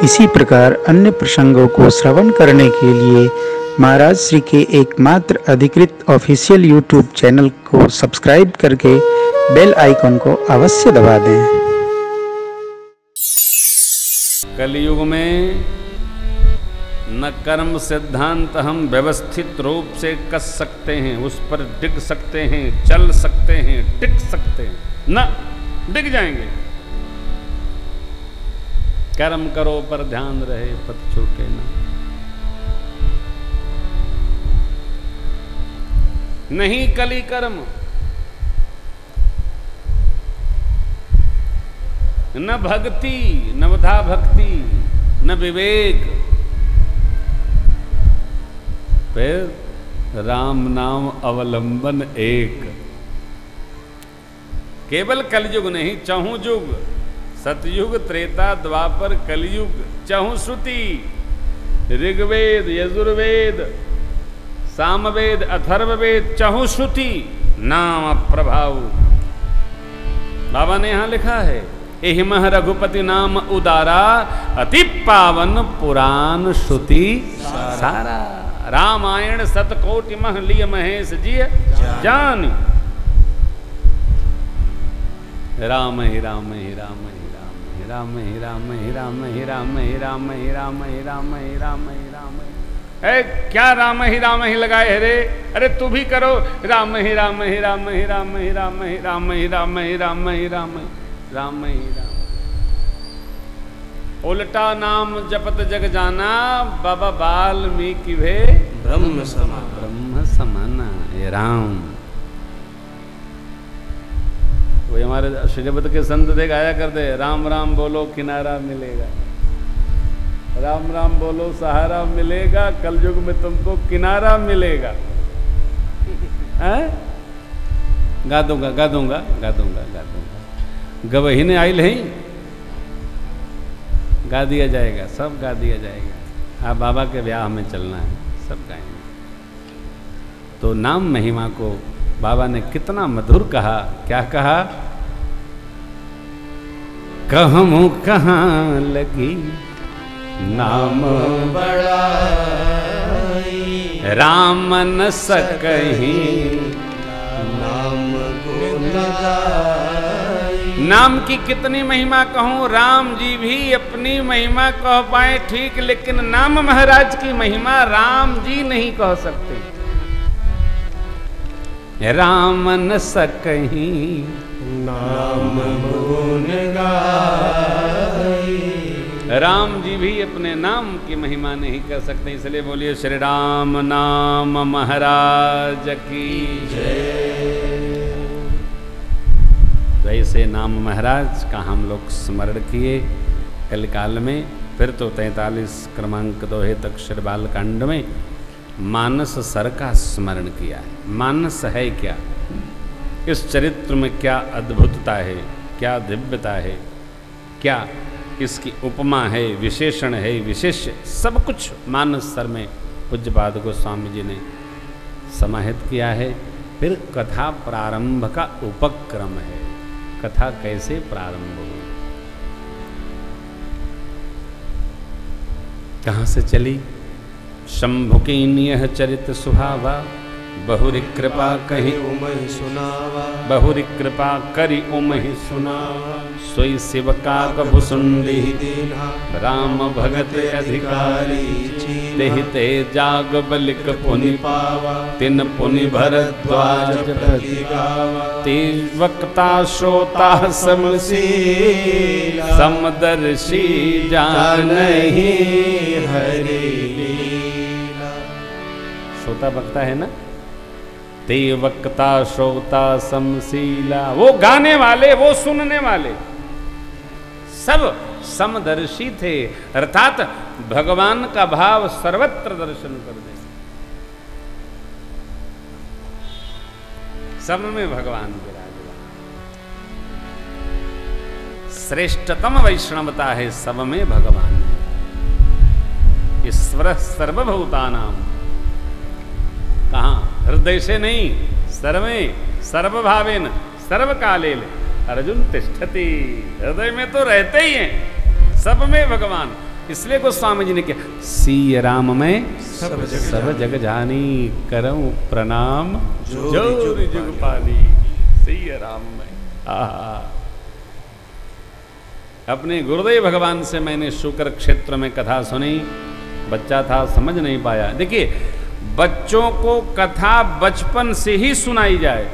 इसी प्रकार अन्य प्रसंगों को श्रवण करने के लिए महाराज श्री के एकमात्र अधिकृत ऑफिशियल यूट्यूब चैनल को सब्सक्राइब करके बेल आइकन को अवश्य दबा दें। कलयुग में न कर्म सिद्धांत हम व्यवस्थित रूप से कस सकते हैं, उस पर डिग सकते हैं, चल सकते हैं, टिक सकते हैं, न डिग जाएंगे। कर्म करो पर ध्यान रहे, पथ छूटे ना। नहीं कली कर्म, न भक्ति, नवधा भक्ति, न विवेक, फिर राम नाम अवलंबन एक। केवल कलयुग नहीं, चहुं युग, सतयुग, त्रेता, द्वापर, कलयुग, चहुं श्रुति, ऋग्वेद, यजुर्वेद, सामवेद, अथर्ववेद, चहुं श्रुति नाम प्रभाव। बाबा ने यहां लिखा है, एहिमह रघुपति नाम उदारा, अति पावन पुराण श्रुति सारा। रामायण सतकोटि मह लिय महेश जिय जान। राम ही राम ही राम ही राम ही राम ही राम ही राम ही राम ही राम ही राम ही राम ही राम। क्या राम ही लगाए रे? अरे तू भी करो, राम ही राम ही राम ही राम ही राम ही राम ही राम ही राम ही राम राम ही राम। उल्टा नाम जपत जग जाना, बाबा वाल्मीकि भे ब्रह्म समाना। ये राम, वो हमारे श्रीजगत के संत देख आया करते, राम राम बोलो किनारा मिलेगा, राम राम बोलो सहारा मिलेगा, कलयुग में तुमको किनारा मिलेगा। गा दूंगा गा दूंगा गा दूंगा गा दूंगा। गवही ने आई नहीं, गा दिया जाएगा, सब गा दिया जाएगा। आप बाबा के ब्याह में चलना है, सब गाएंगे। तो नाम महिमा को बाबा ने कितना मधुर कहा। क्या कहा? कहूँ कहाँ लगी नाम बड़ाई, राम न सकहीं नाम गुण गाई। नाम की कितनी महिमा कहूँ, राम जी भी अपनी महिमा कह पाए ठीक, लेकिन नाम महाराज की महिमा राम जी नहीं कह सकते। राम न सकहीं नाम गुण गाई। राम जी भी अपने नाम की महिमा नहीं कर सकते, इसलिए बोलिए श्री राम नाम महाराज की जय। तो ऐसे नाम महाराज का हम लोग स्मरण किए कलकाल में। फिर तो 43 क्रमांक दोहे तक श्री बालकांड में मानस सर का स्मरण किया है। मानस है क्या? इस चरित्र में क्या अद्भुतता है, क्या दिव्यता है, क्या इसकी उपमा है, विशेषण है, विशेष्य, सब कुछ मानस सर में पूज्यपाद गोस्वामी जी ने समाहित किया है। फिर कथा प्रारंभ का उपक्रम है, कथा कैसे प्रारंभ हुई, कहाँ से चली। शंभु की यह चरित सुहावा, बहुरी कृपा कही उमहि सुनावा, बहुरी कृपा करी उमहि सुनावा। सोई शिव का भुसुंडी दीन्हा, राम भगत अधिकारी तेहि ते जाग बलिक पुनि पावा, तिन पुनि भरद्वाज प्रति गावा। तेज वक्ता श्रोता समशीला, समदर्शी जानहि हरि लीला। श्रोता वक्ता है ना, ते वक्ता श्रोता समशीला, वो गाने वाले, वो सुनने वाले सब समदर्शी थे, अर्थात भगवान का भाव सर्वत्र दर्शन कर दे। सब में भगवान विराजमान। श्रेष्ठतम वैष्णवता है, सब में भगवान है। ईश्वर सर्वभूतानां, कहाँ? हृदय से नहीं, सर्वे सर्वभावेन सर्वकालेन अर्जुन तिष्ठति। हृदय में तो रहते ही हैं, सब में भगवान। इसलिए गोस्वामी जी ने क्या, सिय राम में सब जग जानी, करऊं प्रणाम जोरि जुग पानी। सिय राम में, आहा। अपने गुरुदेव भगवान से मैंने शुक्र क्षेत्र में कथा सुनी, बच्चा था समझ नहीं पाया। देखिए, बच्चों को कथा बचपन से ही सुनाई जाए,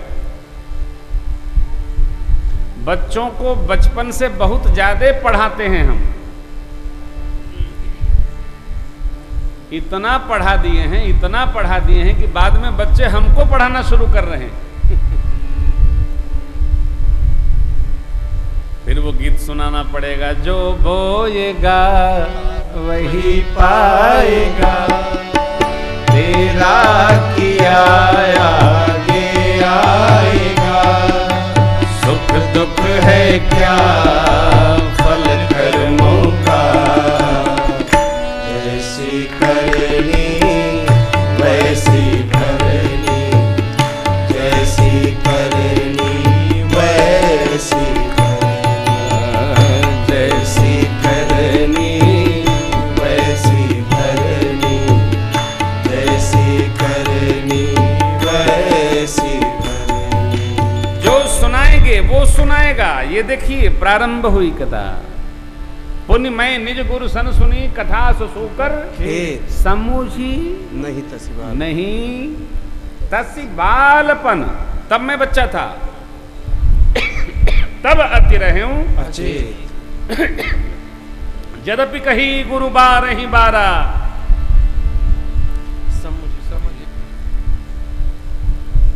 बच्चों को बचपन से बहुत ज्यादा पढ़ाते हैं हम, इतना पढ़ा दिए हैं, इतना पढ़ा दिए हैं कि बाद में बच्चे हमको पढ़ाना शुरू कर रहे हैं। फिर वो गीत सुनाना पड़ेगा, जो बोएगा वही पाएगा, तेरा किया आगे आएगा, सुख दुख है क्या फल कर्मों का, जैसी करनी वैसी भरनी, जैसी करनी वैसी भरनी, जैसी करनी वैसी भरनी, जैसी करनी वैसी भरनी। जो सुनाएंगे वो सुनाएगा। ये देखिए, प्रारंभ हुई कथा। पुण्य मैं निज गुरु सन सुनी, कथा सुकर खेत समूझी नहीं तसिबाल, नहीं तसी बालपन। तब मैं बच्चा था, तब अति रहे हूं अचेत, यद्यपि कही गुरु बारहि बारा।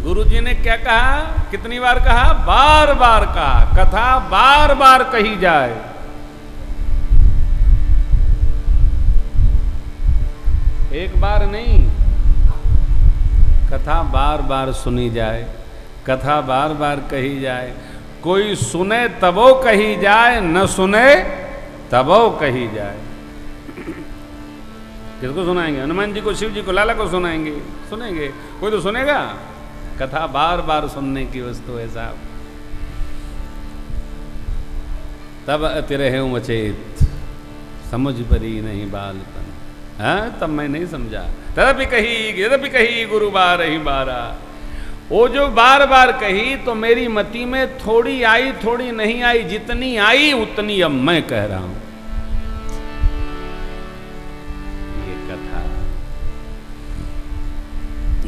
गुरु जी ने क्या कहा, कितनी बार कहा, बार बार कहा। कथा बार बार कही जाए। एक बार नहीं, कथा बार बार सुनी जाए, कथा बार बार कही जाए। कोई सुने तबो कही जाए, न सुने तबो कही जाए। किसको सुनाएंगे? हनुमान जी को, शिव जी को, लाला को सुनाएंगे? सुनेंगे? कोई तो सुनेगा। कथा बार बार सुनने की वस्तु है साहब। तब अति रहे अचेत, समझ परी नहीं बालपन। हाँ, तब मैं नहीं समझा। तदपि कही गुरु बारहि बारा। वो जो बार बार कही तो मेरी मति में थोड़ी आई थोड़ी नहीं आई, जितनी आई उतनी अब मैं कह रहा हूं। ये कथा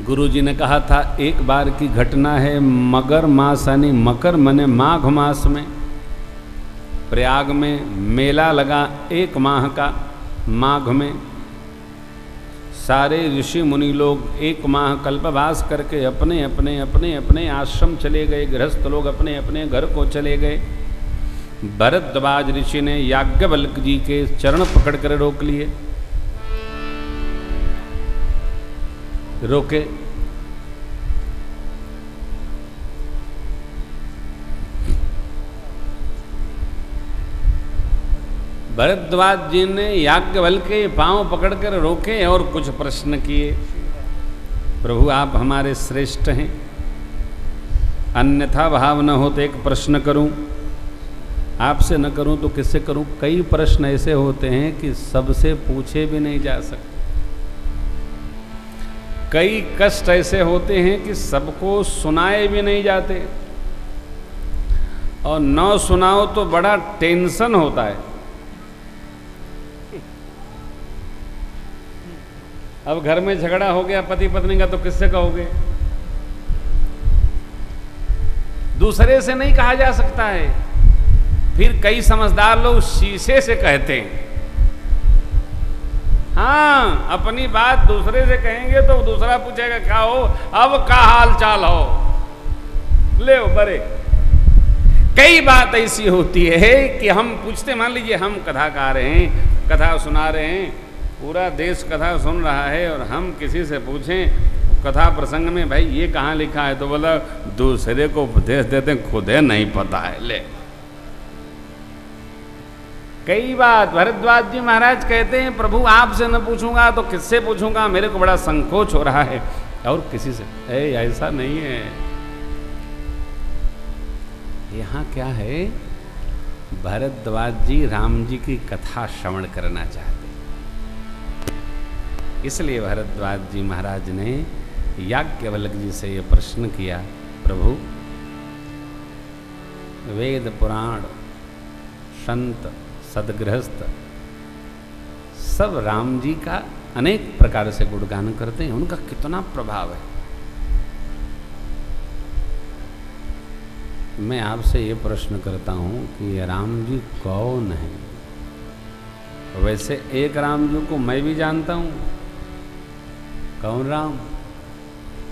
गुरु जी ने कहा था, एक बार की घटना है। मगर मास यानी मकर मने माघ मास में प्रयाग में मेला लगा, 1 माह का। माघ में सारे ऋषि मुनि लोग 1 माह कल्पवास करके अपने अपने अपने अपने आश्रम चले गए। गृहस्थ लोग अपने अपने घर को चले गए। भरद्वाज ऋषि ने याज्ञवल्क्य जी के चरण पकड़ कर रोक लिए, रोके। भरद्वाज जी ने याज्ञवल्क्य के पांव पकड़कर रोके और कुछ प्रश्न किए। प्रभु, आप हमारे श्रेष्ठ हैं, अन्यथा भाव न हो तो एक प्रश्न करूं, आपसे न करूं तो किससे करूं? कई प्रश्न ऐसे होते हैं कि सबसे पूछे भी नहीं जा सकते। कई कष्ट ऐसे होते हैं कि सबको सुनाए भी नहीं जाते, और न सुनाओ तो बड़ा टेंशन होता है। अब घर में झगड़ा हो गया पति पत्नी का, तो किससे कहोगे? दूसरे से नहीं कहा जा सकता है। फिर कई समझदार लोग शीशे से कहते हैं। हाँ, अपनी बात दूसरे से कहेंगे तो दूसरा पूछेगा क्या हो, अब का हाल चाल हो, ले बरे। कई बात ऐसी होती है कि हम पूछते, मान लीजिए हम कथाकार हैं, कथा सुना रहे हैं, पूरा देश कथा सुन रहा है, और हम किसी से पूछें कथा प्रसंग में, भाई ये कहाँ लिखा है, तो बोला दूसरे को उपदेश देते, खुद है नहीं पता है। ले, कई बात भरद्वाज जी महाराज कहते हैं, प्रभु आपसे न पूछूंगा तो किससे पूछूंगा, मेरे को बड़ा संकोच हो रहा है, और किसी से। ऐसा नहीं है। यहाँ क्या है, भरद्वाज जी राम जी की कथा श्रवण करना चाहते, इसलिए भरद्वाज जी महाराज ने याज्ञवल्क्य जी से यह प्रश्न किया, प्रभु वेद पुराण संत सदगृहस्थ सब राम जी का अनेक प्रकार से गुणगान करते हैं, उनका कितना प्रभाव है। मैं आपसे ये प्रश्न करता हूँ कि राम जी कौन है? वैसे एक राम जी को मैं भी जानता हूँ। कौन राम?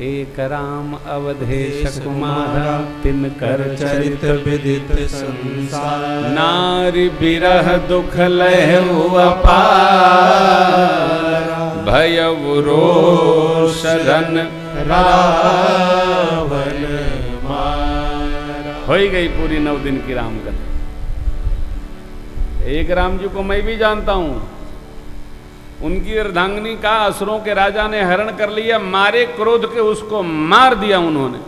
एक राम अवधेश कुमार, तिनकर चरित विदित संसार, नारी बिरह दुख लहु अपार, भयउ रोष रन रावण मारा। हो ही गई पूरी 9 दिन की राम कथा। एक राम जी को मैं भी जानता हूं। उनकी अर्धांगिनी का असुरों के राजा ने हरण कर लिया, मारे क्रोध के उसको मार दिया उन्होंने।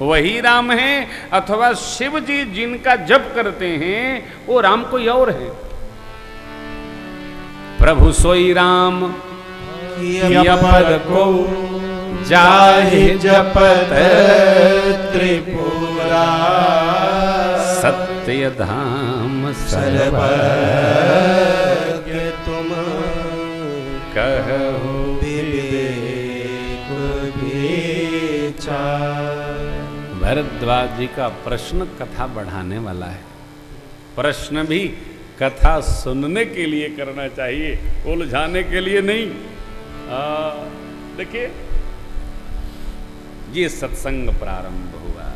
वही राम है, अथवा शिव जी जिनका जप करते हैं वो राम कोई और है। प्रभु सोई राम किया पद को जाहि जपत त्रिपुरा, सत्य धाम सर्वज्ञ तुम कहो विवेक विचार। भरद्वाज जी का प्रश्न कथा बढ़ाने वाला है। प्रश्न भी कथा सुनने के लिए करना चाहिए, उलझाने के लिए नहीं। देखिए ये सत्संग प्रारंभ हुआ।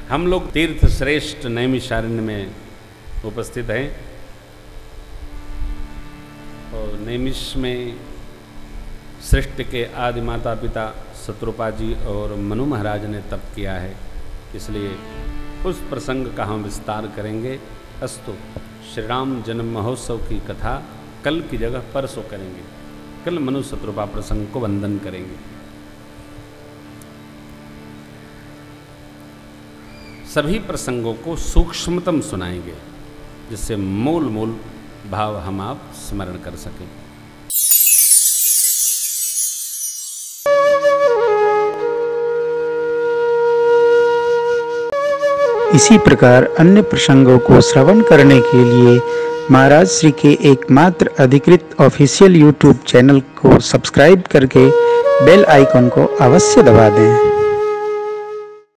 हम लोग तीर्थ श्रेष्ठ नैमिषारण्य में उपस्थित हैं और नैमिष में सृष्टि के आदि माता पिता शत्रुपा जी और मनु महाराज ने तप किया है, इसलिए उस प्रसंग का हम विस्तार करेंगे। अस्तु, श्री राम जन्म महोत्सव की कथा कल की जगह परसों करेंगे। कल मनु शत्रुपा प्रसंग को वंदन करेंगे। सभी प्रसंगों को सूक्ष्मतम सुनाएंगे, जिससे मूल मूल भाव हम आप स्मरण कर सकें। इसी प्रकार अन्य प्रसंगों को श्रवण करने के लिए महाराज श्री के एकमात्र अधिकृत ऑफिशियल YouTube चैनल को सब्सक्राइब करके बेल आइकन को अवश्य दबा दें।